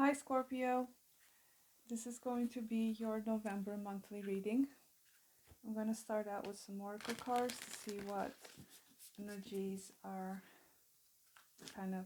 Hi Scorpio, this is going to be your November monthly reading. I'm going to start out with some oracle cards to see what energies are kind of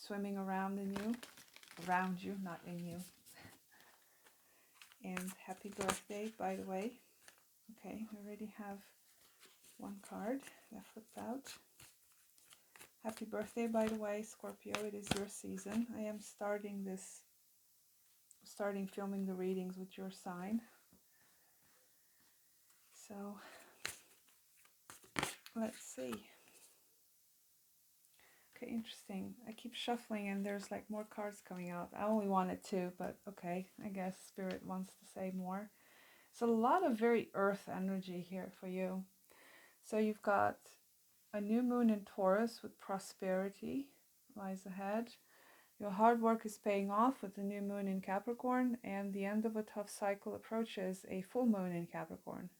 swimming around you, not in you. And happy birthday, by the way. Okay, we already have one card that flipped out. Happy birthday, by the way, Scorpio, it is your season. I am starting filming the readings with your sign. So, let's see. Okay, interesting. I keep shuffling and there's like more cards coming out. I only wanted two, but okay. I guess Spirit wants to say more. So a lot of very earth energy here for you. So you've got a new moon in Taurus with prosperity lies ahead. Your hard work is paying off with the new moon in Capricorn, and the end of a tough cycle approaches a full moon in Capricorn.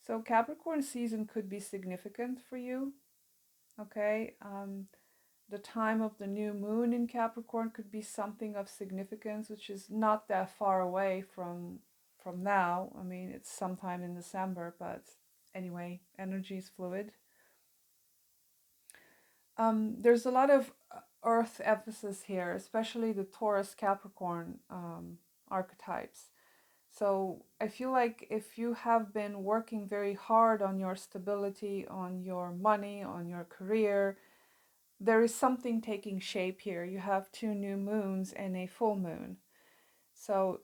So Capricorn season could be significant for you. Okay. The time of the new moon in Capricorn could be something of significance, which is not that far away from now. I mean, it's sometime in December, but anyway, energy is fluid. There's a lot of earth emphasis here, especially the Taurus Capricorn archetypes. So I feel like if you have been working very hard on your stability, on your money, on your career, there is something taking shape here. You have two new moons and a full moon. So,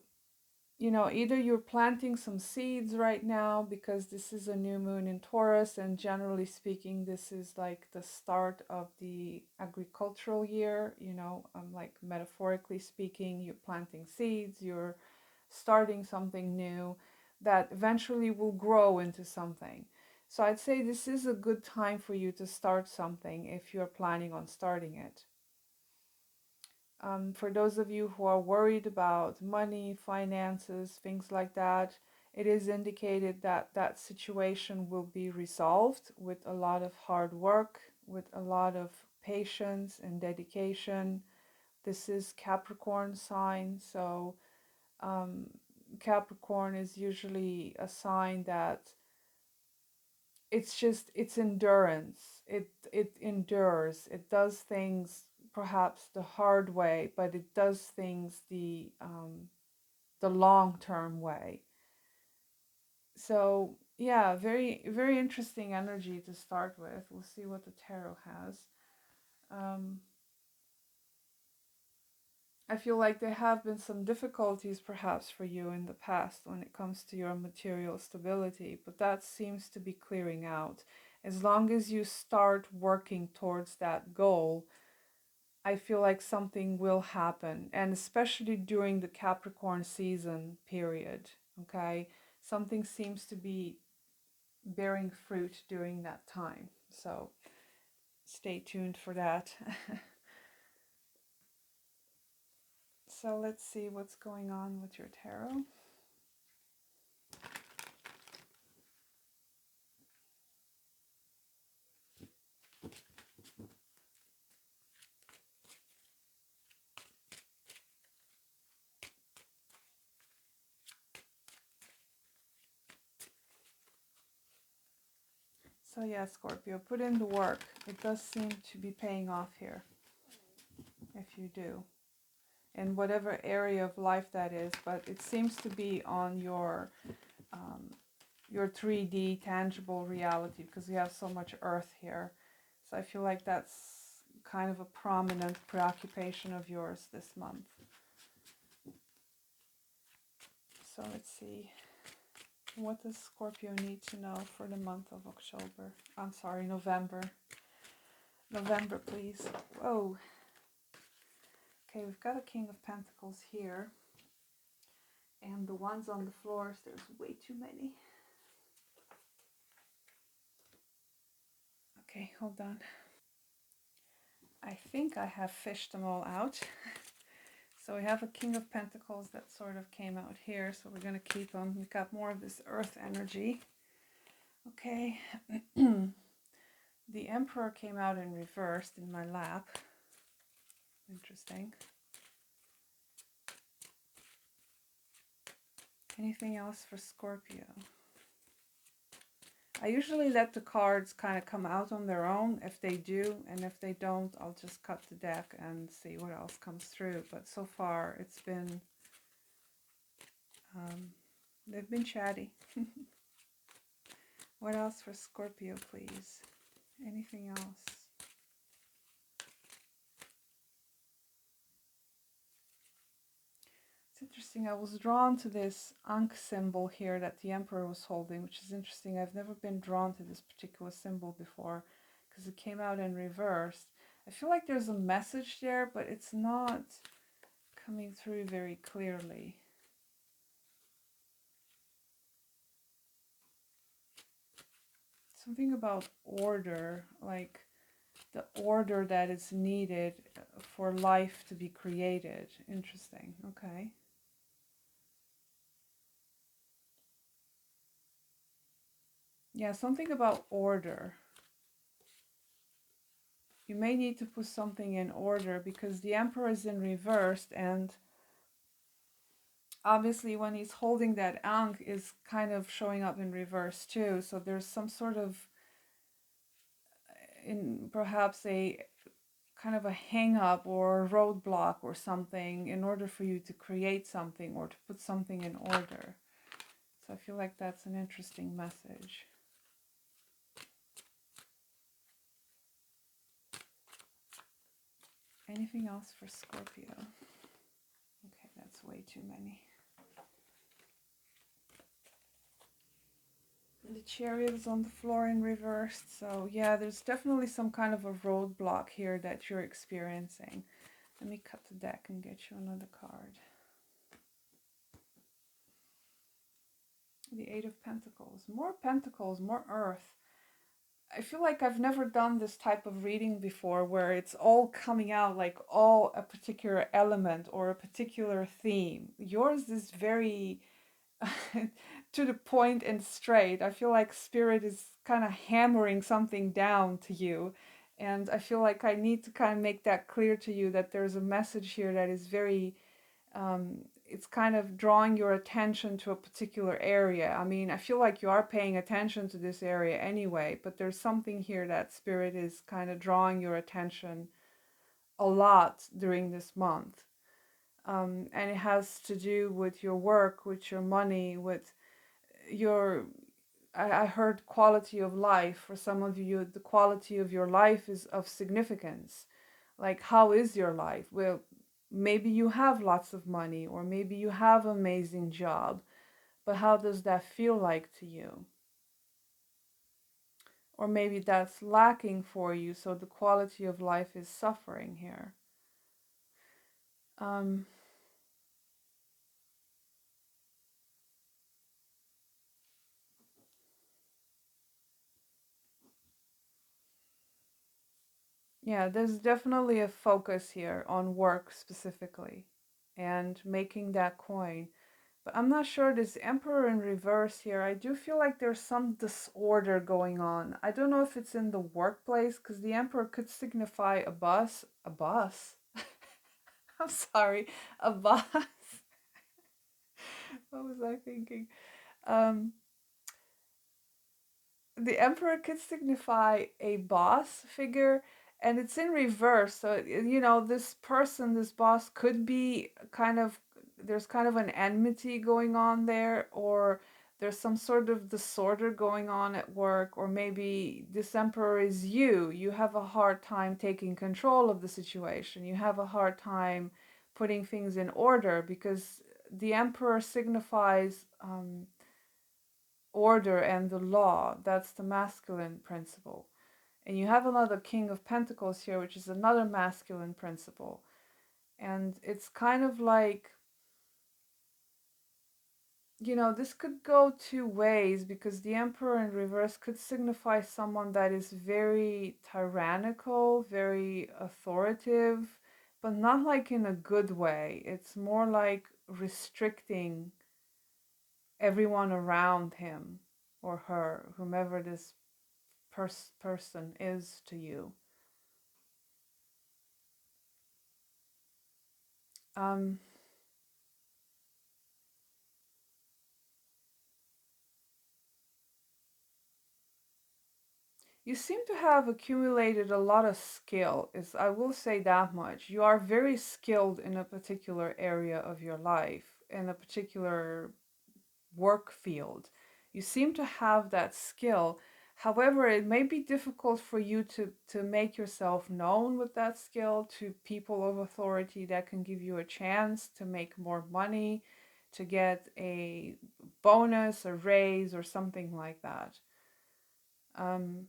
either you're planting some seeds right now because this is a new moon in Taurus, and generally speaking, this is like the start of the agricultural year, like metaphorically speaking, you're planting seeds, you're starting something new that eventually will grow into something. So I'd say this is a good time for you to start something if you're planning on starting it. For those of you who are worried about money, finances, things like that, it is indicated that that situation will be resolved with a lot of hard work, with a lot of patience and dedication. This is Capricorn sign, so um, Capricorn is usually a sign that it's endurance. It endures. It does things perhaps the hard way, but it does things the long-term way. So yeah, very very interesting energy to start with. We'll see what the tarot has. Um, I feel like there have been some difficulties perhaps for you in the past when it comes to your material stability, but that seems to be clearing out. As long as you start working towards that goal, I feel like something will happen, and especially during the Capricorn season period, okay? Something seems to be bearing fruit during that time. So stay tuned for that. So let's see what's going on with your tarot. So yeah, Scorpio, put in the work. It does seem to be paying off here, if you do. In whatever area of life that is, but it seems to be on your 3D tangible reality, because you have so much earth here. So I feel like that's kind of a prominent preoccupation of yours this month. So let's see. What does Scorpio need to know for the month of October? I'm sorry, November. November, please. Whoa. Okay, we've got a King of Pentacles here. And the ones on the floors, there's way too many. Okay, hold on. I think I have fished them all out. So we have a King of Pentacles that sort of came out here, so we're going to keep them. We've got more of this earth energy. Okay. The Emperor came out in reversed in my lap. Interesting. Anything else for Scorpio? I usually let the cards kind of come out on their own if they do, and if they don't, I'll just cut the deck and see what else comes through. But so far, it's been, they've been chatty. What else for Scorpio, please? Anything else? It's interesting. I was drawn to this Ankh symbol here that the Emperor was holding, which is interesting. I've never been drawn to this particular symbol before because it came out in reverse. I feel like there's a message there, but it's not coming through very clearly. Something about order, like the order that is needed for life to be created. Interesting. Okay. Yeah, something about order. You may need to put something in order because the Emperor is in reverse, and obviously when he's holding that Ankh is kind of showing up in reverse too. So there's some sort of, in perhaps a kind of a hang up or a roadblock or something in order for you to create something or to put something in order. So I feel like that's an interesting message. Anything else for Scorpio? Okay, that's way too many. The Chariot is on the floor in reverse. So yeah, there's definitely some kind of a roadblock here that you're experiencing. Let me cut the deck and get you another card. The Eight of Pentacles. More Pentacles, more Earth. I feel like I've never done this type of reading before where it's all coming out like all a particular element or a particular theme. Yours is very to the point and straight. I feel like Spirit is kind of hammering something down to you. And I feel like I need to kind of make that clear to you that there's a message here that is very it's kind of drawing your attention to a particular area. I mean, I feel like you are paying attention to this area anyway, but there's something here that Spirit is kind of drawing your attention a lot during this month. And it has to do with your work, with your money, with your, I heard quality of life. For some of you, the quality of your life is of significance. Like, how is your life? Well, maybe you have lots of money, or maybe you have an amazing job, but how does that feel like to you? Or maybe that's lacking for you, so the quality of life is suffering here. Um, yeah, there's definitely a focus here on work specifically and making that coin. But I'm not sure, this Emperor in reverse here, I do feel like there's some disorder going on. I don't know if it's in the workplace, because the Emperor could signify a boss. A boss? I'm sorry, a boss. What was I thinking? Um, the Emperor could signify a boss figure, and it's in reverse. So, this person, this boss could be kind of, there's kind of an enmity going on there, or there's some sort of disorder going on at work, or maybe this Emperor is you. You have a hard time taking control of the situation. You have a hard time putting things in order because the Emperor signifies order and the law. That's the masculine principle. And you have another King of Pentacles here, which is another masculine principle. And it's kind of like, this could go two ways, because the Emperor in reverse could signify someone that is very tyrannical, very authoritative, but not like in a good way. It's more like restricting everyone around him or her, whomever this person is to you. Um, You seem to have accumulated a lot of skill. Is I will say that much. You are very skilled in a particular area of your life, in a particular work field. You seem to have that skill. However, it may be difficult for you to make yourself known with that skill to people of authority that can give you a chance to make more money, to get a bonus, a raise, or something like that. Um,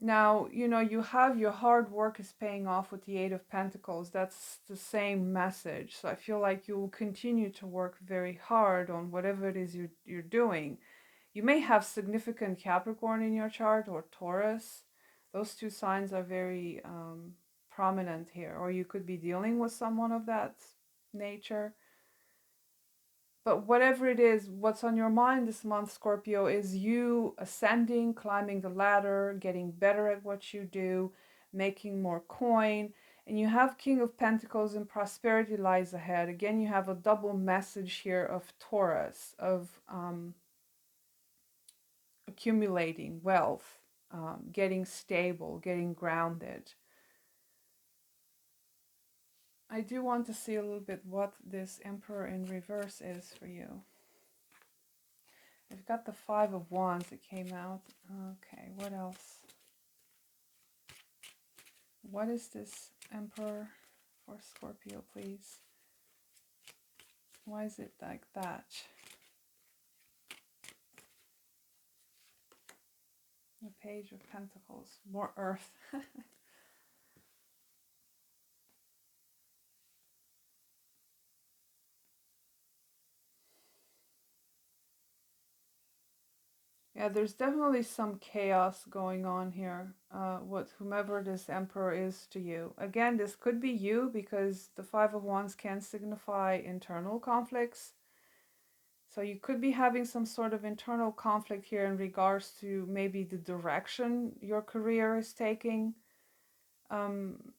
Now, you have your hard work is paying off with the Eight of Pentacles. That's the same message. So I feel like you will continue to work very hard on whatever it is you're doing. You may have significant Capricorn in your chart or Taurus. Those two signs are very prominent here. Or you could be dealing with someone of that nature. But whatever it is, what's on your mind this month, Scorpio, is you ascending, climbing the ladder, getting better at what you do, making more coin. And you have King of Pentacles and prosperity lies ahead. Again, you have a double message here of Taurus, of accumulating wealth, getting stable, getting grounded. I do want to see a little bit what this Emperor in reverse is for you. I've got the Five of Wands that came out. Okay, what else? What is this Emperor for Scorpio, please? Why is it like that? The Page of Pentacles. More Earth. Yeah, there's definitely some chaos going on here with whomever this Emperor is to you. Again, this could be you because the Five of Wands can signify internal conflicts. So you could be having some sort of internal conflict here in regards to maybe the direction your career is taking.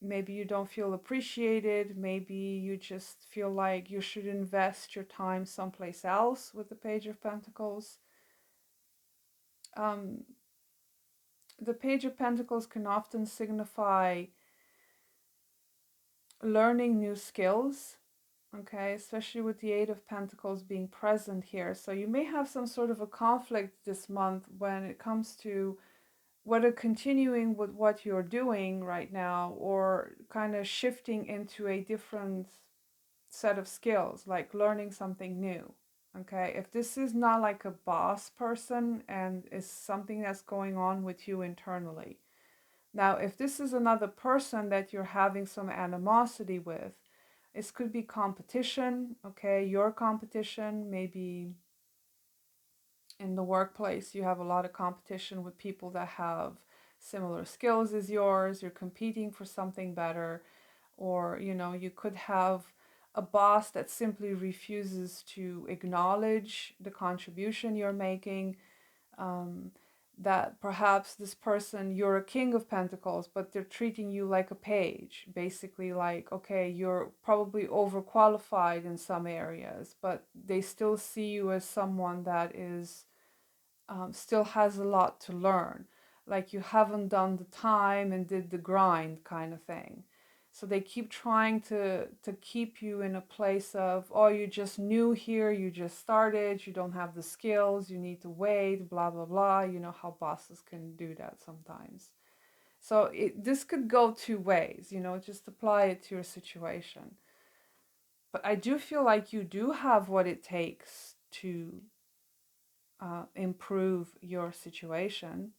Maybe you don't feel appreciated. Maybe you just feel like you should invest your time someplace else with the Page of Pentacles. Um, the Page of Pentacles can often signify learning new skills, okay, especially with the Eight of Pentacles being present here. So you may have some sort of a conflict this month when it comes to whether continuing with what you're doing right now or kind of shifting into a different set of skills, like learning something new. Okay, if this is not like a boss person and is something that's going on with you internally. Now, if this is another person that you're having some animosity with, it could be competition, okay, your competition, maybe in the workplace you have a lot of competition with people that have similar skills as yours, you're competing for something better, or you could have a boss that simply refuses to acknowledge the contribution you're making. um, that perhaps this person, you're a king of pentacles, but they're treating you like a page, basically, like, okay, you're probably overqualified in some areas, but they still see you as someone that is still has a lot to learn, like you haven't done the time and did the grind kind of thing. So they keep trying to keep you in a place of, oh, you just new here, you just started, you don't have the skills, you need to wait, blah blah blah. You know how bosses can do that sometimes. So this could go two ways, just apply it to your situation. But I do feel like you do have what it takes to improve your situation.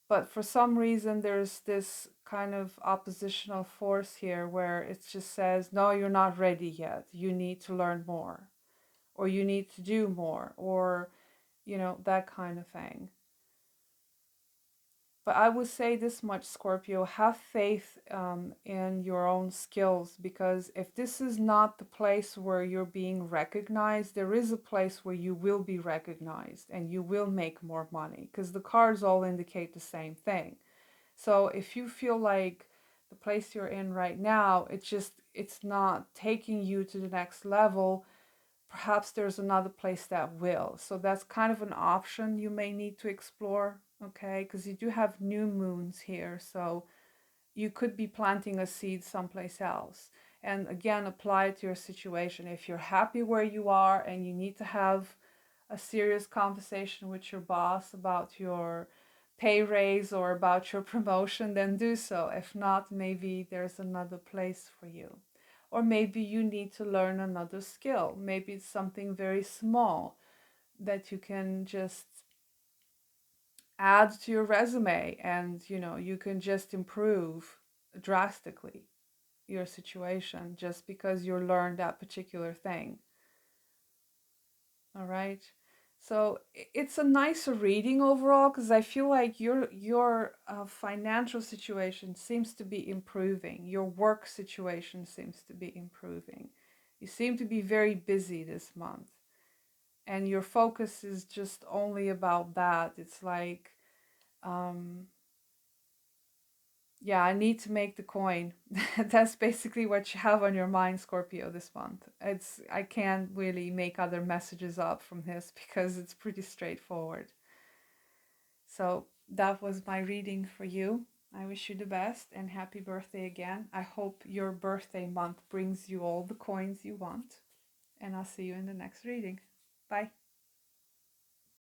But for some reason, there's this kind of oppositional force here where it just says, no, you're not ready yet. You need to learn more, or you need to do more, or, that kind of thing. But I would say this much, Scorpio, have faith in your own skills, because if this is not the place where you're being recognized, there is a place where you will be recognized and you will make more money, because the cards all indicate the same thing. So if you feel like the place you're in right now, it's not taking you to the next level, perhaps there's another place that will. So that's kind of an option you may need to explore. okay? Because you do have new moons here, so you could be planting a seed someplace else. And again, apply it to your situation. If you're happy where you are and you need to have a serious conversation with your boss about your pay raise or about your promotion, then do so. If not, maybe there's another place for you. Or maybe you need to learn another skill. Maybe it's something very small that you can just add to your resume, and you can just improve drastically your situation just because you learned that particular thing. All right. So it's a nicer reading overall because I feel like your financial situation seems to be improving. Your work situation seems to be improving. You seem to be very busy this month, and your focus is just only about that. It's like, um, yeah, I need to make the coin. That's basically what you have on your mind, Scorpio, this month. I can't really make other messages up from this because it's pretty straightforward. So that was my reading for you. I wish you the best and happy birthday again. I hope your birthday month brings you all the coins you want. And I'll see you in the next reading. Bye.